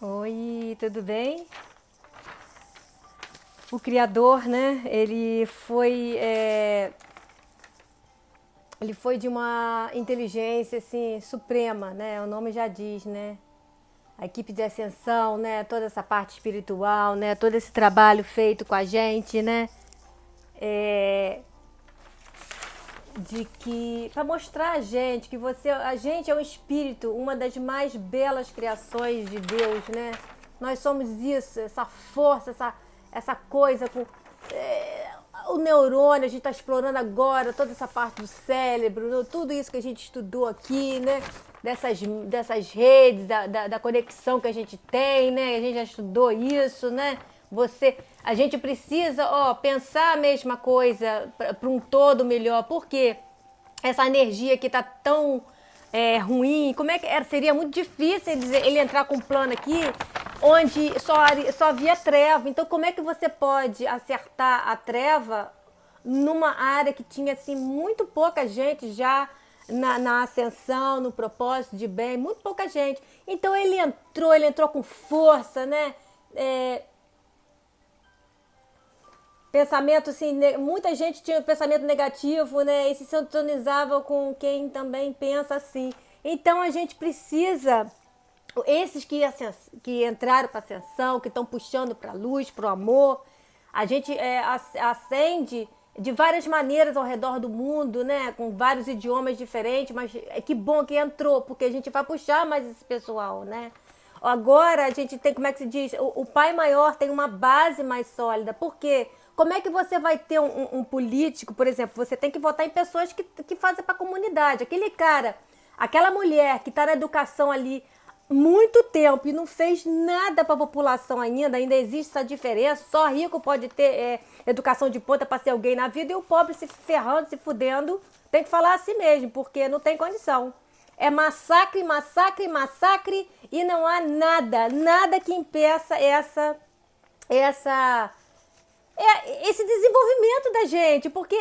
Oi, tudo bem? O Criador, né? Ele foi de uma inteligência assim suprema, né? O nome já diz, né? A equipe de ascensão, né? Toda essa parte espiritual, né? Todo esse trabalho feito com a gente, né? É, de que para mostrar a gente é um espírito, uma das mais belas criações de Deus, né? Nós somos isso, essa força, essa coisa com o neurônio, a gente está explorando agora toda essa parte do cérebro, né? Tudo isso que a gente estudou aqui, né? Dessas redes, da conexão que a gente tem, né? A gente já estudou isso, né? A gente precisa, pensar a mesma coisa para um todo melhor. Por quê? Essa energia que está tão ruim, como é que seria muito difícil ele entrar com um plano aqui onde só havia treva. Então, como é que você pode acertar a treva numa área que tinha assim muito pouca gente já na ascensão, no propósito de bem, muito pouca gente. Então ele entrou com força, né? É, pensamento assim, muita gente tinha pensamento negativo, né? E se sintonizava com quem também pensa assim. Então a gente precisa, esses que entraram para a ascensão, que estão puxando para a luz, para o amor, a gente acende de várias maneiras ao redor do mundo, né? Com vários idiomas diferentes, mas que bom que entrou, porque a gente vai puxar mais esse pessoal, né? Agora a gente tem, como é que se diz? O pai maior tem uma base mais sólida. Por quê? Como é que você vai ter um político, por exemplo? Você tem que votar em pessoas que fazem para a comunidade. Aquele cara, aquela mulher que está na educação ali muito tempo e não fez nada para a população ainda existe essa diferença. Só rico pode ter educação de ponta para ser alguém na vida e o pobre se ferrando, se fudendo. Tem que falar assim mesmo, porque não tem condição. É massacre, massacre, massacre e não há nada que impeça essa esse desenvolvimento da gente, porque,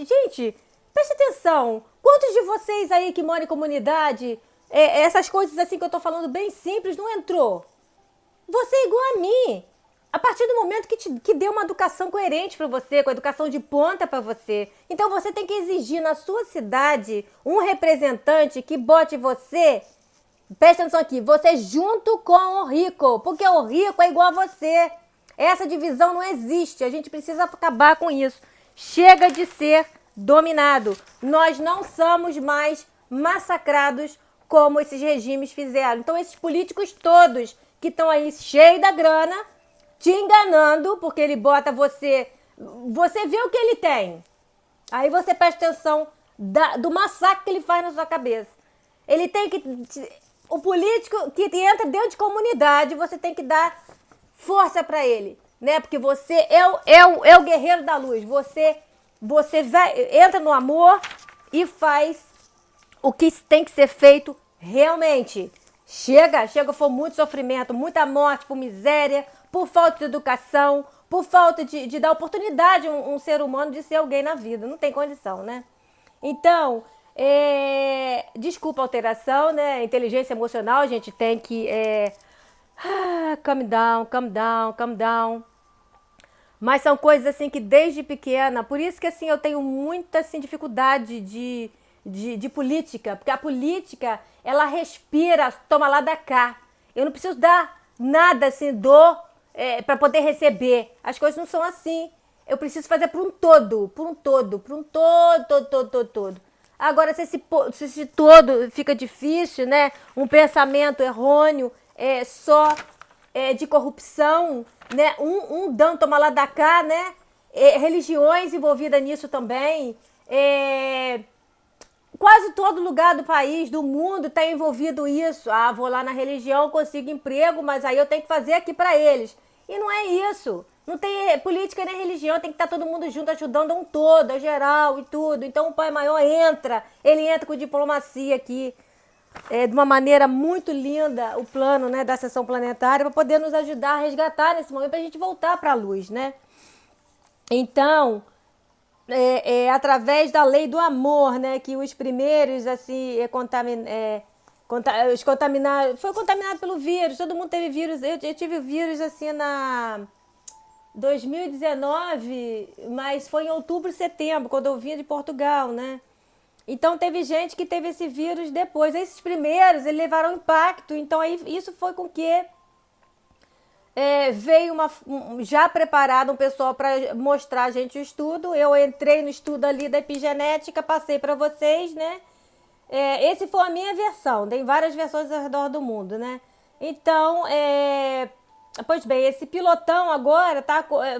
gente, preste atenção, quantos de vocês aí que moram em comunidade, essas coisas assim que eu tô falando bem simples, não entrou? Você é igual a mim. A partir do momento que deu uma educação coerente para você, com a educação de ponta para você. Então você tem que exigir na sua cidade um representante que bote você, presta atenção aqui, você junto com o rico, porque o rico é igual a você. Essa divisão não existe, a gente precisa acabar com isso. Chega de ser dominado. Nós não somos mais massacrados como esses regimes fizeram. Então esses políticos todos que estão aí cheios da grana, te enganando, porque ele bota você... Você vê o que ele tem. Aí você presta atenção do massacre que ele faz na sua cabeça. Ele tem que... O político que entra dentro de comunidade, você tem que dar força para ele, né? Porque você é o guerreiro da luz. Você entra no amor e faz o que tem que ser feito realmente. Chega, foi muito sofrimento, muita morte por miséria, por falta de educação, por falta de dar oportunidade a um ser humano de ser alguém na vida. Não tem condição, né? Então, desculpa a alteração, né? Inteligência emocional, a gente tem que calm down, calm down, calm down. Mas são coisas assim que desde pequena, por isso que assim eu tenho muita assim, dificuldade de política, porque a política ela respira, toma lá da cá. Eu não preciso dar nada assim, para poder receber. As coisas não são assim. Eu preciso fazer por um todo, todo. Agora, se esse todo fica difícil, né? Um pensamento errôneo, só de corrupção, né? Um dando toma lá da cá, né? Religiões envolvidas nisso também. Quase todo lugar do país, do mundo, está envolvido isso. Ah, vou lá na religião, consigo emprego, mas aí eu tenho que fazer aqui para eles. E não é isso. Não tem política nem religião, tem que estar todo mundo junto, ajudando um todo, a geral e tudo. Então o Pai Maior ele entra com diplomacia aqui, de uma maneira muito linda, o plano, né, da sessão planetária, para poder nos ajudar a resgatar nesse momento, para a gente voltar para a luz, né? Então, através da lei do amor, né, que os primeiros assim Os contaminados, foi contaminado pelo vírus, todo mundo teve vírus. Eu tive vírus assim na 2019, mas foi em outubro, setembro, quando eu vinha de Portugal, né? Então teve gente que teve esse vírus depois. Esses primeiros, eles levaram impacto, então aí isso foi com que veio já preparado um pessoal para mostrar a gente o estudo. Eu entrei no estudo ali da epigenética, passei para vocês, né? Esse foi a minha versão, tem várias versões ao redor do mundo, né? Então, pois bem, esse pilotão agora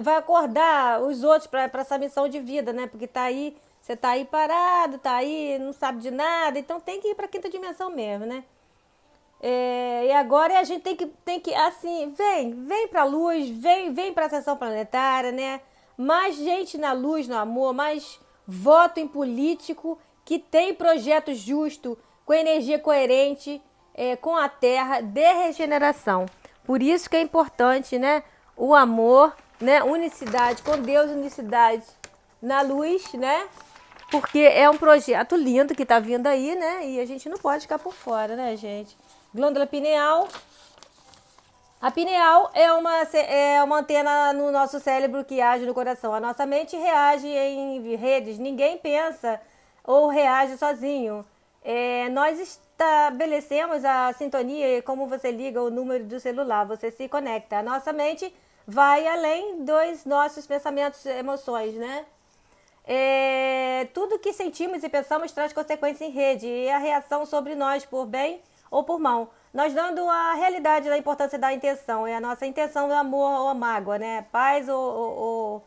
vai acordar os outros para essa missão de vida, né? Porque você tá aí parado, tá aí, não sabe de nada, então tem que ir para a quinta dimensão mesmo, né? E agora a gente tem que assim, vem pra luz, vem pra sessão planetária, né? Mais gente na luz, no amor, mais voto em político que tem projeto justo, com energia coerente, com a Terra, de regeneração. Por isso que é importante, né? O amor, né? Unicidade com Deus, unicidade na luz, né? Porque é um projeto lindo que tá vindo aí, né? E a gente não pode ficar por fora, né, gente? Glândula pineal. A pineal é uma antena no nosso cérebro que age no coração. A nossa mente reage em redes. Ninguém pensa ou reage sozinho. Nós estabelecemos a sintonia, como você liga o número do celular, você se conecta. A nossa mente vai além dos nossos pensamentos e emoções, né? Tudo que sentimos e pensamos traz consequência em rede e a reação sobre nós por bem ou por mal. Nós dando a realidade da importância da intenção, a nossa intenção do amor ou a mágoa, né? Paz ou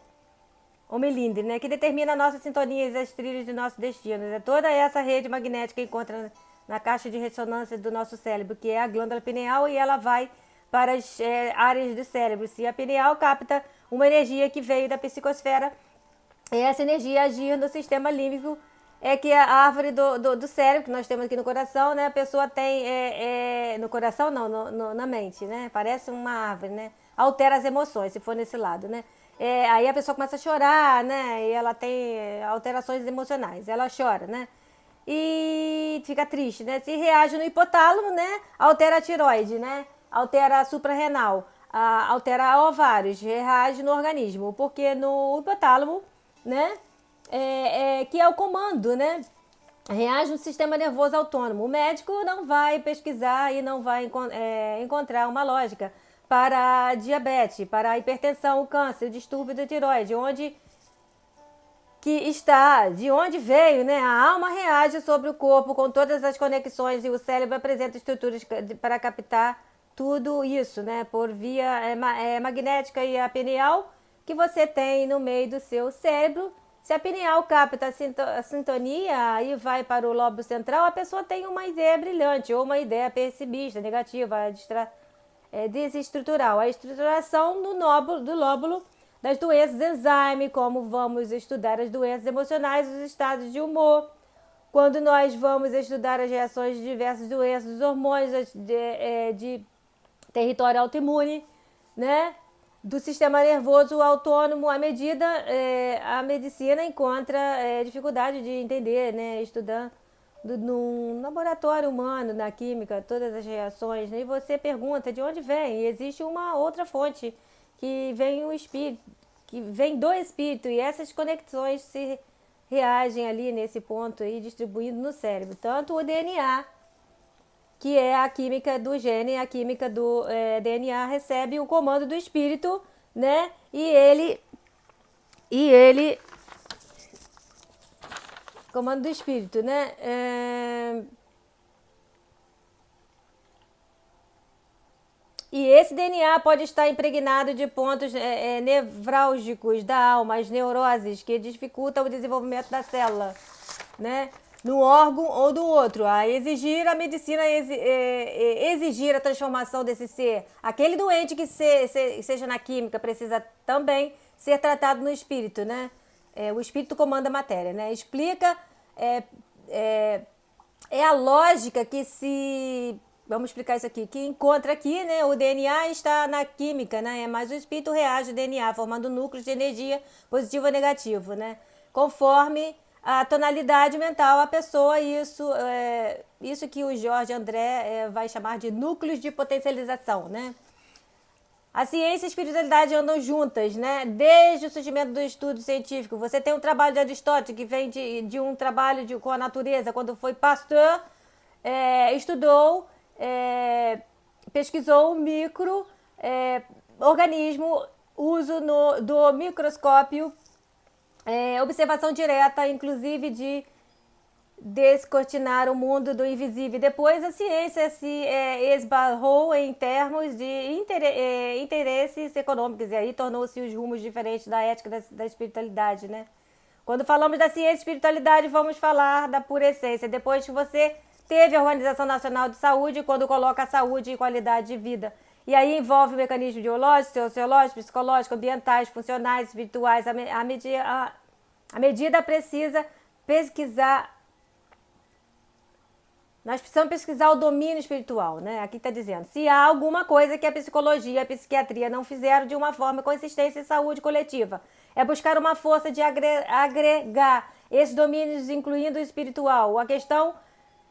melindre, né? Que determina a nossa sintonia e as trilhas do nosso destino. Toda essa rede magnética encontra na caixa de ressonância do nosso cérebro, que é a glândula pineal, e ela vai para as áreas do cérebro. Se a pineal capta uma energia que veio da psicosfera, essa energia agir no sistema límbico, que é a árvore do cérebro que nós temos aqui no coração, né? A pessoa tem, no coração não, na mente, né? Parece uma árvore, né? Altera as emoções, se for nesse lado, né? Aí a pessoa começa a chorar, né? E ela tem alterações emocionais, ela chora, né? E fica triste, né? Se reage no hipotálamo, né? Altera a tiroide, né? Altera a suprarrenal, altera ovários, reage no organismo, porque no hipotálamo, né? Que é o comando, né? Reage no sistema nervoso autônomo. O médico não vai pesquisar e não vai encontrar uma lógica para a diabetes, para a hipertensão, o câncer, o distúrbio da tiroide, de onde veio, né? A alma reage sobre o corpo com todas as conexões e o cérebro apresenta estruturas para captar tudo isso, né? Por via magnética e a pineal que você tem no meio do seu cérebro. Se a pineal capta a sintonia e vai para o lobo central, a pessoa tem uma ideia brilhante ou uma ideia pessimista, negativa, desestrutural. A estruturação do lóbulo das doenças Alzheimer, como vamos estudar as doenças emocionais, os estados de humor. Quando nós vamos estudar as reações de diversas doenças, os hormônios de território autoimune, né? Do sistema nervoso autônomo, à medida a medicina encontra dificuldade de entender, né? Estudando num laboratório humano, na química, todas as reações, né? E você pergunta de onde vem. E existe uma outra fonte que vem o espírito, que vem do espírito, e essas conexões se reagem ali nesse ponto aí, distribuindo no cérebro. Tanto o DNA, que é a química do gene, a química do DNA recebe o comando do espírito, né? E ele comando do espírito, né? E esse DNA pode estar impregnado de pontos nevrálgicos da alma, as neuroses, que dificultam o desenvolvimento da célula, né? No órgão ou do outro, a exigir a medicina, exigir a transformação desse ser. Aquele doente que seja na química precisa também ser tratado no espírito, né? O espírito comanda a matéria, né? Explica, a lógica que vamos explicar isso aqui, que encontra aqui, né? O DNA está na química, né? Mas o espírito reage ao DNA, formando núcleos de energia positivo ou negativo, né? Conforme a tonalidade mental, a pessoa, isso isso que o Jorge André vai chamar de núcleos de potencialização, né? A ciência e a espiritualidade andam juntas, né? Desde o surgimento do estudo científico. Você tem um trabalho de Aristóteles que vem de um trabalho com a natureza, quando foi Pasteur, estudou, pesquisou o microorganismo, uso do microscópio, observação direta, inclusive de descortinar o mundo do invisível. Depois a ciência se esbarrou em termos de interesses econômicos e aí tornou-se os rumos diferentes da ética da espiritualidade, né? Quando falamos da ciência e espiritualidade, vamos falar da pura essência. Depois que você teve a Organização Nacional de Saúde, quando coloca a saúde e qualidade de vida. E aí envolve mecanismos biológicos, sociológicos, psicológicos, ambientais, funcionais, espirituais. A medida precisa pesquisar. Nós precisamos pesquisar o domínio espiritual, né? Aqui está dizendo, se há alguma coisa que a psicologia e a psiquiatria não fizeram de uma forma consistente em saúde coletiva, é buscar uma força de agregar esses domínios, incluindo o espiritual. A questão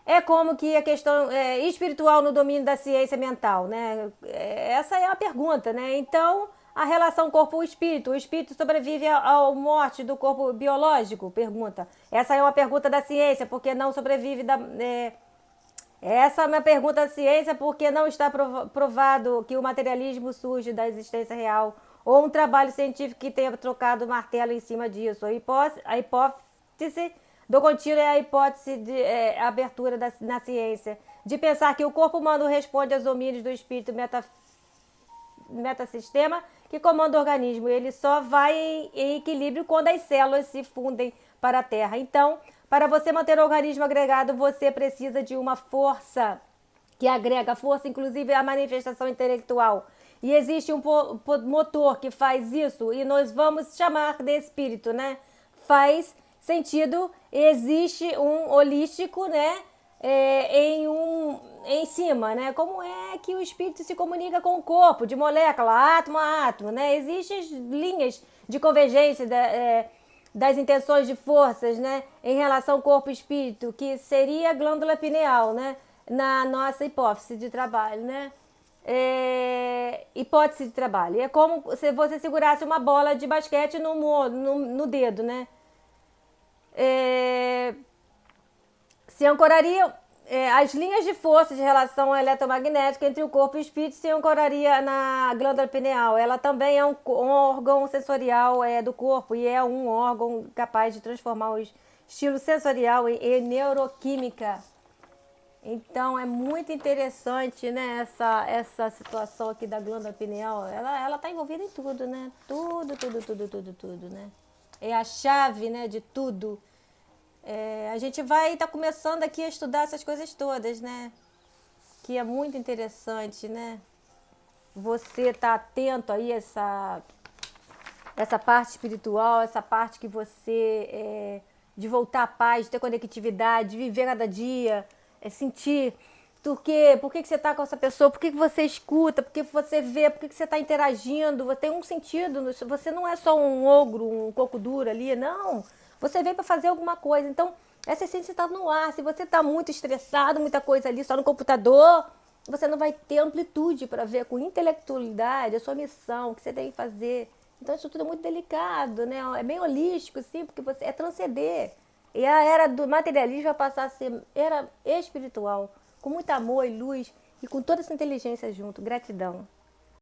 é como que a questão espiritual no domínio da ciência mental, né? Essa é a pergunta, né? Então, a relação corpo-espírito. O espírito sobrevive à morte do corpo biológico? Pergunta. Essa é uma pergunta da ciência, porque não sobrevive essa é uma pergunta da ciência, porque não está provado que o materialismo surge da existência real ou um trabalho científico que tenha trocado o martelo em cima disso. A hipótese do contínuo é a hipótese de abertura na ciência, de pensar que o corpo humano responde aos domínios do espírito metasistema que comanda o organismo. Ele só vai em equilíbrio quando as células se fundem para a Terra. Então, para você manter o organismo agregado, você precisa de uma força que agrega força, inclusive a manifestação intelectual. E existe um motor que faz isso e nós vamos chamar de espírito, né? Faz sentido, existe um holístico, né? Em cima, né? Como é que o espírito se comunica com o corpo, de molécula, átomo a átomo, né? Existem linhas de convergência das intenções de forças, né, em relação ao corpo e espírito, que seria a glândula pineal, né, na nossa hipófise de trabalho, né, hipótese de trabalho. É como se você segurasse uma bola de basquete no dedo, né, se ancoraria as linhas de força de relação eletromagnética entre o corpo e o espírito se ancoraria na glândula pineal. Ela também é um órgão sensorial do corpo e é um órgão capaz de transformar o estilo sensorial em neuroquímica. Então é muito interessante, né, essa situação aqui da glândula pineal. Ela está envolvida em tudo, né? Tudo, né? É a chave, né, de tudo. A gente vai estar começando aqui a estudar essas coisas todas, né? Que é muito interessante, né? Você tá atento aí a essa parte espiritual, essa parte que você de voltar à paz, de ter conectividade, de viver cada dia, sentir por que você tá com essa pessoa, por que você escuta, por que você vê, por que você tá interagindo, você tem um sentido, você não é só um ogro, um coco duro ali, não. Você veio para fazer alguma coisa. Então, essa essência está no ar. Se você está muito estressado, muita coisa ali só no computador, você não vai ter amplitude para ver com intelectualidade a sua missão, o que você tem que fazer. Então, isso tudo é muito delicado, né? É bem holístico, sim, porque você transcender. E a era do materialismo vai passar a ser era espiritual, com muito amor e luz e com toda essa inteligência junto. Gratidão.